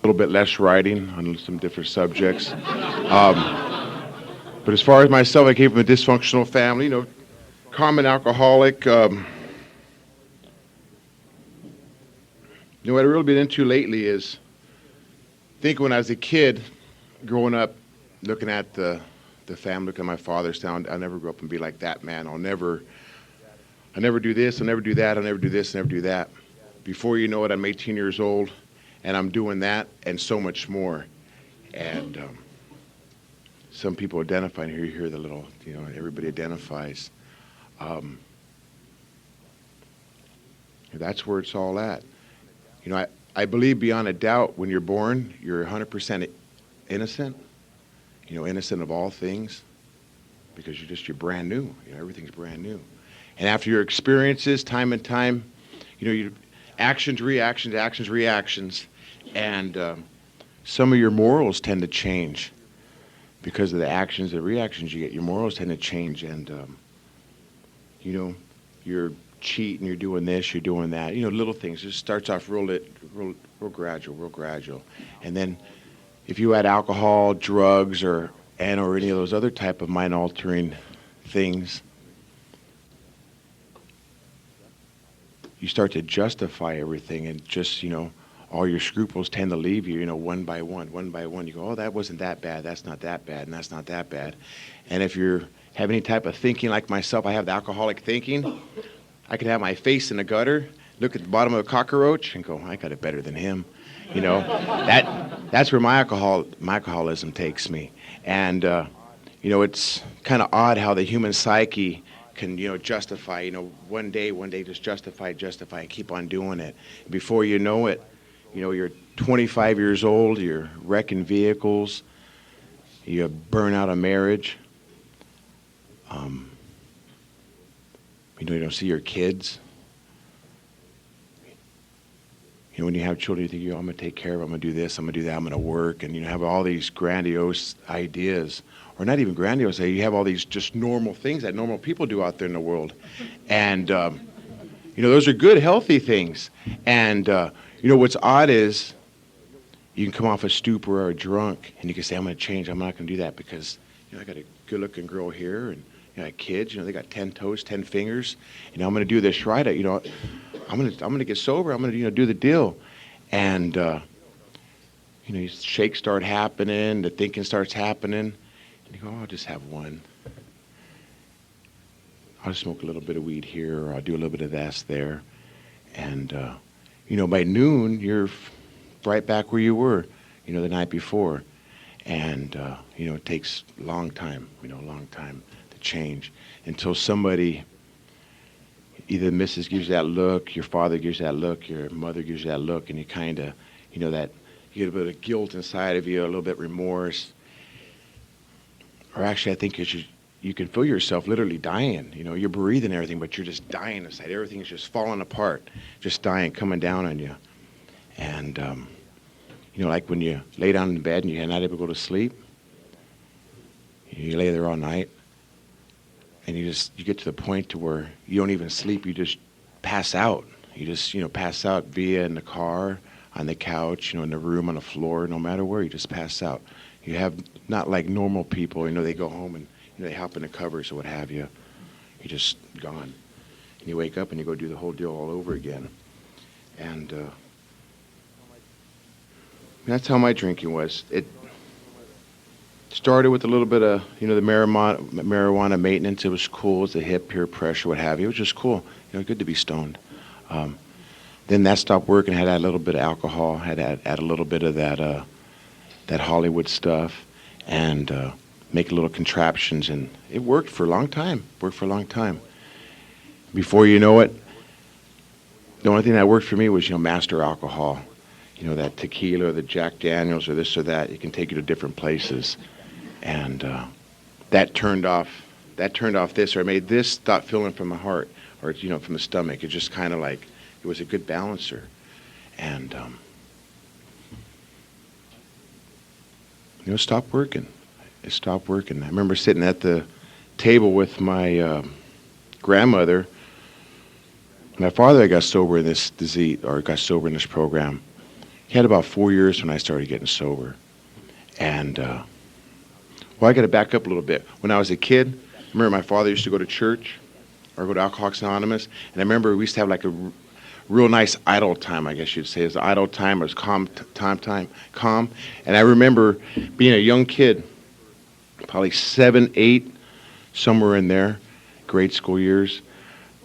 a little bit less writing on some different subjects. But as far as myself, I came from a dysfunctional family, common alcoholic. What I've really been into lately is, I think when I was a kid, growing up, looking at the family, looking at my father's town, I'll never grow up and be like that man. I'll never do this, I'll never do that, I'll never do this, I'll never do that. Before you know it, I'm 18 years old, and I'm doing that and so much more. And some people identify, and here you hear the little, everybody identifies. That's where it's all at. I believe beyond a doubt when you're born, you're 100% innocent, innocent of all things, because you're brand new. Everything's brand new. And after your experiences, time and time, you actions, reactions, and some of your morals tend to change because of the actions and reactions you get. Your morals tend to change, and you're cheating, you're doing this, you're doing that. Little things. It just starts off real gradual, and then if you add alcohol, drugs, or any of those other type of mind-altering things, you start to justify everything, and just, all your scruples tend to leave you, one by one. You go, oh, that wasn't that bad, that's not that bad, and that's not that bad. And if you have any type of thinking like myself, I have the alcoholic thinking, I could have my face in the gutter, look at the bottom of a cockroach, and go, I got it better than him. That's where my alcoholism takes me. And, it's kind of odd how the human psyche can, justify, one day just justify, and keep on doing it. Before you know it, you're 25 years old, you're wrecking vehicles, you burn out a marriage, you don't see your kids. When you have children, you think, I'm going to take care of them, I'm going to do this, I'm going to do that, I'm going to work, and you have all these grandiose ideas, or not even grandiose, you have all these just normal things that normal people do out there in the world. And, those are good, healthy things. And, what's odd is you can come off a stupor or a drunk, and you can say, I'm going to change, I'm not going to do that because, I got a good-looking girl here, and kids, they got 10 toes, 10 fingers, I'm going to do this right, I'm going to get sober, I'm going to, do the deal. And, shakes start happening, the thinking starts happening, and you go, I'll just have one. I'll smoke a little bit of weed here, or I'll do a little bit of this there. And, by noon, you're right back where you were, the night before. And, it takes a long time to change until somebody, either the missus gives you that look, your father gives you that look, your mother gives you that look, and you kind of, that you get a bit of guilt inside of you, a little bit remorse. Or actually, I think you can feel yourself literally dying. You're breathing and everything, but you're just dying inside. Everything's just falling apart, just dying, coming down on you. And, like when you lay down in bed and you're not able to go to sleep, you lay there all night, and you get to the point to where you don't even sleep, you just pass out. You just, pass out via in the car, on the couch, in the room, on the floor, no matter where, you just pass out. You have, not like normal people, they go home and, they hop in the covers or what have you. You're just gone. And you wake up and you go do the whole deal all over again. And that's how my drinking was. It started with a little bit of, the marijuana maintenance. It was cool. It was the hip, peer pressure, what have you. It was just cool. Good to be stoned. Then that stopped working. Had to add a little bit of alcohol. Had to add a little bit of that Hollywood stuff, and make little contraptions. And it worked for a long time. Before you know it, the only thing that worked for me was, master alcohol. That tequila or the Jack Daniels or this or that. It can take you to different places. And that turned off this, or I made this stop feeling from my heart, or from the stomach. It just kind of like, it was a good balancer. And it stopped working. It stopped working. I remember sitting at the table with my grandmother. My father got sober in this disease, or got sober in this program. he had about 4 years when I started getting sober. And, well, I got to back up a little bit. When I was a kid, I remember my father used to go to church or go to Alcoholics Anonymous. And I remember we used to have like a real nice idle time, I guess you'd say. It was idle time. It was calm. And I remember being a young kid, probably 7, 8, somewhere in there, grade school years.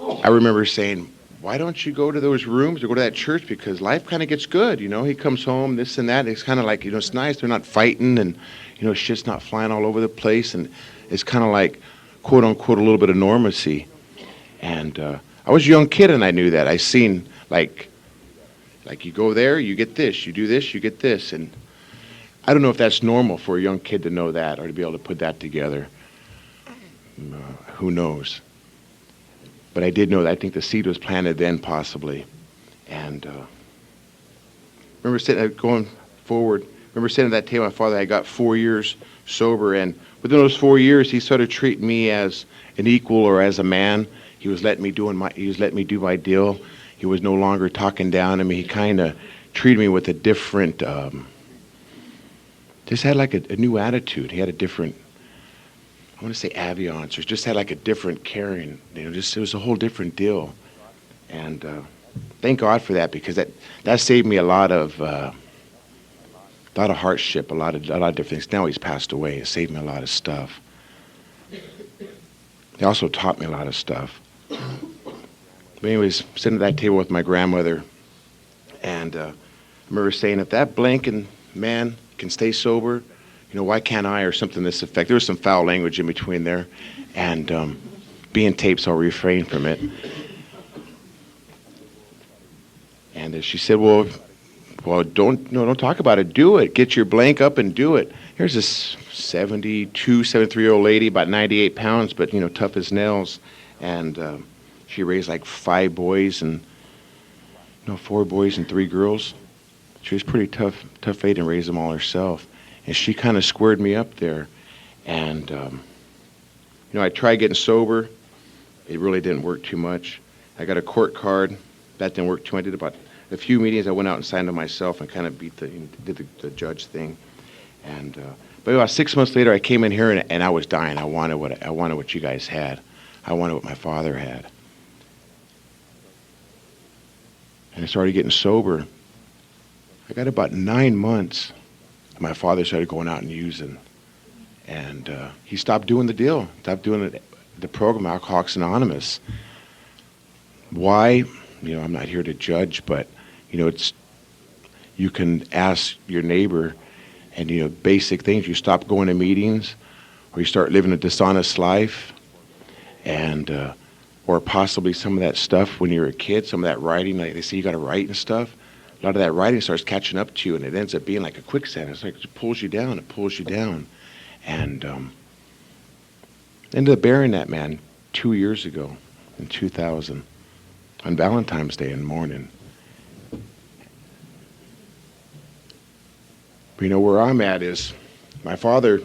I remember saying, why don't you go to those rooms or go to that church? Because life kind of gets good, you know. He comes home, this and that. It's kind of like, you know, it's nice. They're not fighting and, you know, shit's not flying all over the place. And it's kind of like, quote unquote, a little bit of normalcy. And I was a young kid and I knew that. I seen like you go there, you get this. You do this, you get this. And I don't know if that's normal for a young kid to know that or to be able to put that together. Who knows? But I did know that. I think the seed was planted then, possibly. And remember going forward, remember sitting at that table, my father had got 4 years sober, and within those 4 years, he started treating me as an equal or as a man. He was letting me do my deal. He was no longer talking down to me. He kind of treated me with a different, just had like a new attitude. He had a different, I want to say aviance, or just had like a different caring, you know, just it was a whole different deal. And thank God for that, because that saved me a lot of hardship, a lot of different things. Now he's passed away. It saved me a lot of stuff. He also taught me a lot of stuff. But anyways, sitting at that table with my grandmother, and I remember saying, if that blanking man can stay sober, you know, why can't I, or something to this effect. There was some foul language in between there, and being taped, so I'll refrain from it. And she said, well, don't talk about it. Do it. Get your blank up and do it. Here's this 73-year-old lady, about 98 pounds, but, you know, tough as nails. And she raised like 5 boys and, 4 boys and 3 girls. She was pretty tough lady and raised them all herself. And she kind of squared me up there. And, I tried getting sober. It really didn't work too much. I got a court card. That didn't work too much. I did about a few meetings. I went out and signed them myself and kind of did the judge thing. And but about 6 months later, I came in here and I was dying. I wanted what you guys had. I wanted what my father had. And I started getting sober. I got about 9 months. My father started going out and using. And he stopped doing the deal, stopped doing the program, Alcoholics Anonymous. Why? I'm not here to judge, but, you can ask your neighbor and, basic things. You stop going to meetings, or you start living a dishonest life, and or possibly some of that stuff when you're a kid, some of that writing, like they say you got to write and stuff. A lot of that writing starts catching up to you, and it ends up being like a quicksand. It's like it pulls you down. And ended up burying that man 2 years ago, in 2000, on Valentine's Day in the morning. But where I'm at is, my father,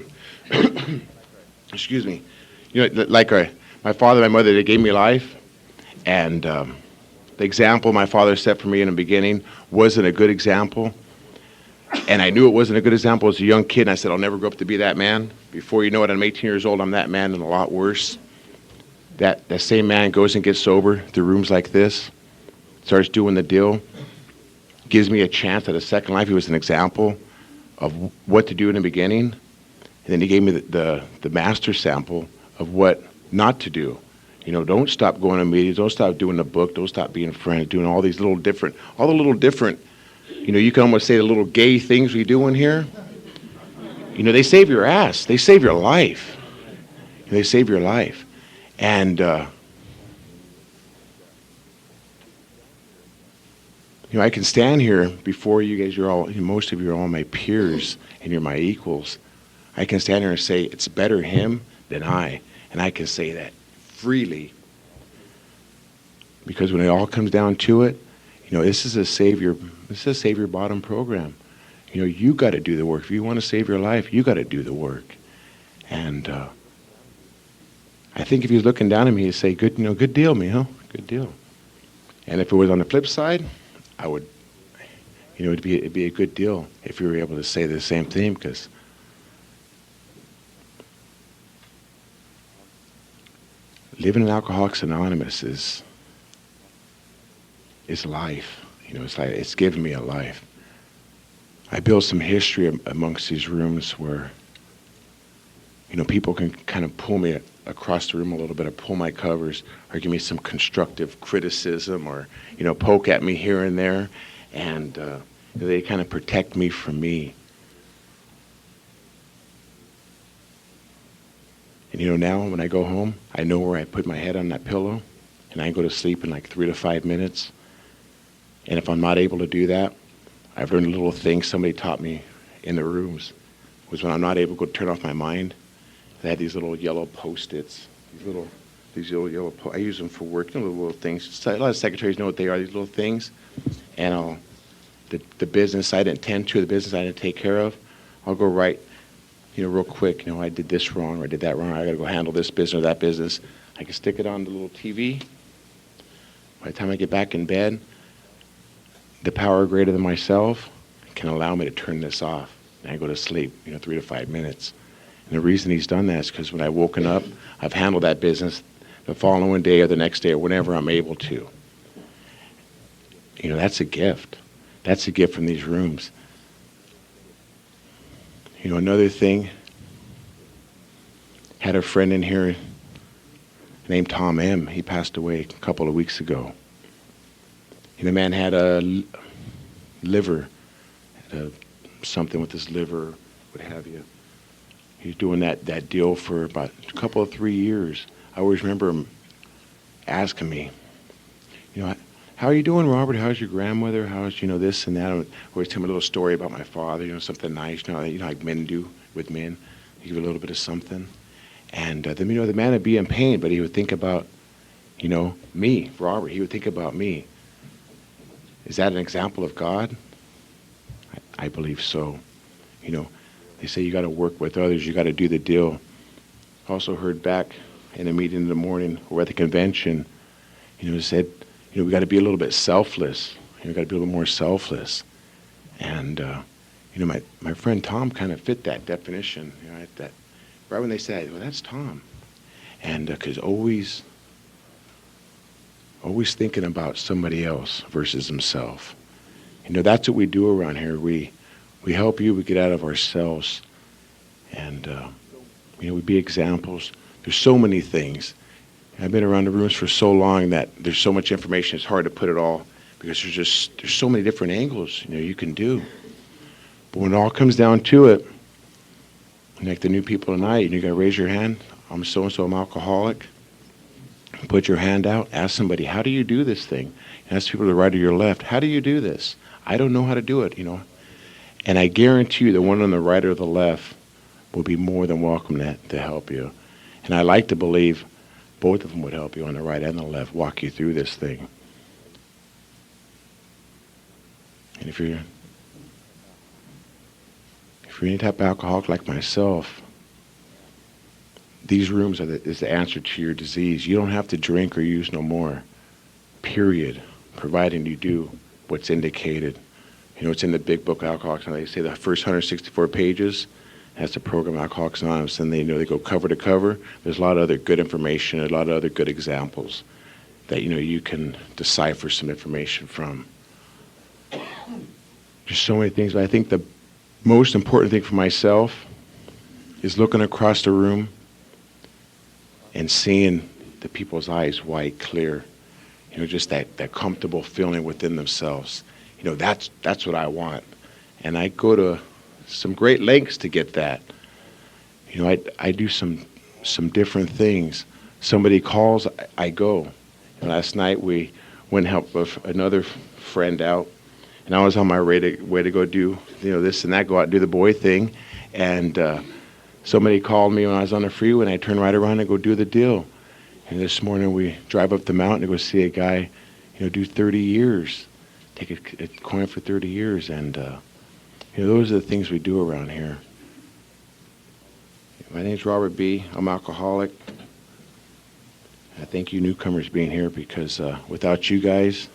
excuse me, like my father and my mother, they gave me life, and the example my father set for me in the beginning wasn't a good example. And I knew it wasn't a good example as a young kid, and I said, I'll never grow up to be that man. Before you know it, I'm 18 years old, I'm that man and a lot worse. That same man goes and gets sober through rooms like this, starts doing the deal, gives me a chance at a second life. He was an example of what to do in the beginning. And then he gave me the master sample of what not to do. Don't stop going to meetings, don't stop doing the book, don't stop being friends, doing all the little different, you can almost say the little gay things we do in here. They save your ass. They save your life. They save your life. And, I can stand here before you guys, most of you are all my peers, and you're my equals. I can stand here and say, it's better him than I. And I can say that freely. Because when it all comes down to it, this is a save your bottom program. You got to do the work. If you want to save your life, you got to do the work. And I think if he was looking down at me, he'd say, good deal, Mijo, good deal. And if it was on the flip side, I would, it'd be a good deal if you were able to say the same thing, because living in Alcoholics Anonymous is life. It's like it's given me a life. I built some history amongst these rooms where people can kind of pull me across the room a little bit, or pull my covers, or give me some constructive criticism, or poke at me here and there, and they kind of protect me from me. And now when I go home, I know where I put my head on that pillow, and I go to sleep in like 3 to 5 minutes. And if I'm not able to do that, I've learned a little thing somebody taught me in the rooms, was when I'm not able to turn off my mind, I had these little yellow Post-its, these little yellow, I use them for work, little things. A lot of secretaries know what they are, these little things. And the business I didn't tend to, the business I didn't take care of, I'll go write, real quick, I did this wrong, or I did that wrong, I gotta go handle this business or that business. I can stick it on the little TV. By the time I get back in bed, the power greater than myself can allow me to turn this off. And I go to sleep, 3 to 5 minutes. And the reason he's done that is because when I've woken up, I've handled that business the following day or the next day or whenever I'm able to. That's a gift. That's a gift from these rooms. Another thing, had a friend in here named Tom M. He passed away a couple of weeks ago. The man had a liver, something with his liver, what have you. He was doing that deal for about a couple of 3 years. I always remember him asking me, how are you doing, Robert? How's your grandmother? How's, this and that? I always tell him a little story about my father, something nice, like men do with men. You give a little bit of something. And then, the man would be in pain, but he would think about, me, Robert. He would think about me. Is that an example of God? I believe so. They say you got to work with others. You got to do the deal. Also heard back in a meeting in the morning or at the convention, it said, we got to be a little bit selfless. We got to be a little more selfless. And, my friend Tom kind of fit that definition. Right when they said, well, that's Tom. And because always thinking about somebody else versus himself. That's what we do around here. We help you, we get out of ourselves. And, we be examples. There's so many things. I've been around the rooms for so long that there's so much information, it's hard to put it all, because there's so many different angles, you can do. But when it all comes down to it, like the new people tonight, you got to raise your hand. I'm so-and-so, I'm alcoholic. Put your hand out, ask somebody, how do you do this thing? Ask people to the right or your left, how do you do this? I don't know how to do it, And I guarantee you the one on the right or the left will be more than welcome to help you. And I like to believe both of them would help you on the right and the left, walk you through this thing. And if you're any type of alcoholic like myself, these rooms is the answer to your disease. You don't have to drink or use no more, period, providing you do what's indicated. It's in the big book, Alcoholics Anonymous. They say the first 164 pages, that's the program Alcoholics Anonymous, and they go cover to cover. There's a lot of other good information, a lot of other good examples that you can decipher some information from. There's so many things, but I think the most important thing for myself is looking across the room and seeing the people's eyes white, clear, just that comfortable feeling within themselves. That's what I want. And I go to some great lengths to get that. I do some different things. Somebody calls, I go. Last night we went and helped another friend out, and I was on my way to go do this and that, go out and do the boy thing, and somebody called me when I was on the freeway, and I turned right around and go do the deal. And this morning we drive up the mountain to go see a guy, do 30 years, take a coin for 30 years, and those are the things we do around here. My name's Robert B. I'm alcoholic. I thank you newcomers being here, because without you guys,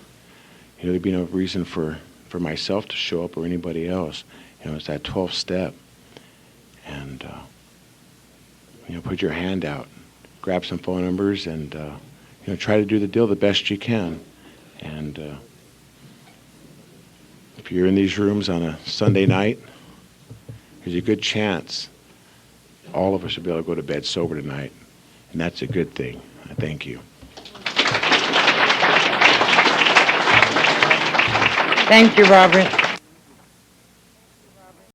there'd be no reason for for myself to show up or anybody else. It's that 12th step. And, put your hand out, grab some phone numbers, and, try to do the deal the best you can. And if you're in these rooms on a Sunday night, there's a good chance all of us will be able to go to bed sober tonight. And that's a good thing. I thank you. Thank you, Robert.